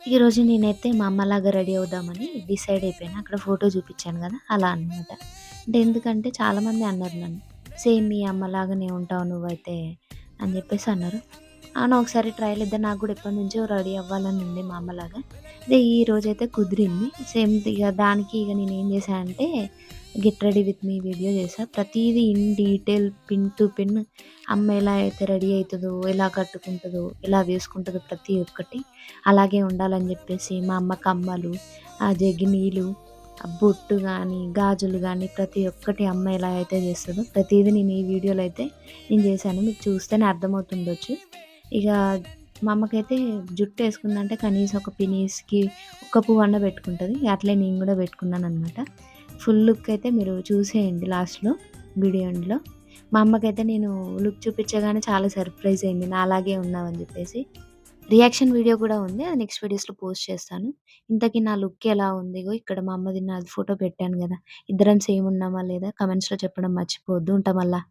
ఈరోజు నేనైతే మా అమ్మలాగా రెడీ అవుదామని డిసైడ్ అయిపోయాను. అక్కడ ఫోటో చూపించాను గదా! అలా అన్నమాట. అంటే ఎందుకంటే చాలామంది అన్నారు నన్ను, "సేమ్ మీ అమ్మలాగానే ఉంటావు నువ్వైతే" అని జెప్పేసి అన్నారు. అవును, ఒకసారి ట్రైల్ ఇద్దాం. నాకు గూడా ఎప్పటినుంచో రెడీ అవ్వాలని ఉంది మా అమ్మలాగా. అదే ఈరోజైతే కుదిరింది. సేమ్ ఇగ దానికి నేనేం జేశానంటే get ready with me video జేశా. ప్రతీదీ in detail pin to pin అమ్మ ఎలా అయితే రెడీ అయితదో, ఎలా కట్టుకుంటదో, ఎలా వేసుకుంటదో ప్రతి ఒక్కటి అలాగే ఉండాలని జెప్పేసి మా అమ్మ కమ్మలు, ఆ జగినీలు, ఆ బొట్టు గానీ, గాజులు గానీ ప్రతి ఒక్కటి అమ్మ ఎలా అయితే జేస్తదో ప్రతీదీ నేను ఈ వీడియోలో అయితే నేను జేశాను. మీకు చూస్తేనే అర్థమవుతుండొచ్చు. ఇక మా అమ్మకైతే జుట్టేసుకుందంటే కనీసం ఒక పినీస్‌కి ఒక్క పువ్వన్నా పెట్టుకుంటది. అట్లే నేను గూడా పెట్టుకున్నాననమాట. ఫుల్ లుక్ అయితే మీరు చూసేయండి లాస్ట్‌లో వీడియో ఎండ్‌లో. మా అమ్మకైతే నేను లుక్ చూపించగానే చాలా సర్ప్రైజ్ అయింది. నాలాగే ఉన్నావని జెప్పేసి. రియాక్షన్ వీడియో గూడా ఉంది. అది నెక్స్ట్ వీడియోస్‌లో పోస్ట్ చేస్తాను. ఇంతకి నా లుక్ ఎలా ఉంది? ఇగో ఇక్కడ మా అమ్మది నాది ఫోటో పెట్టాను గదా! ఇద్దరం సేమ్ ఉన్నామా లేదా? కామెంట్స్‌లో చెప్పడం మర్చిపోవద్దు. ఉంటా మళ్ళా.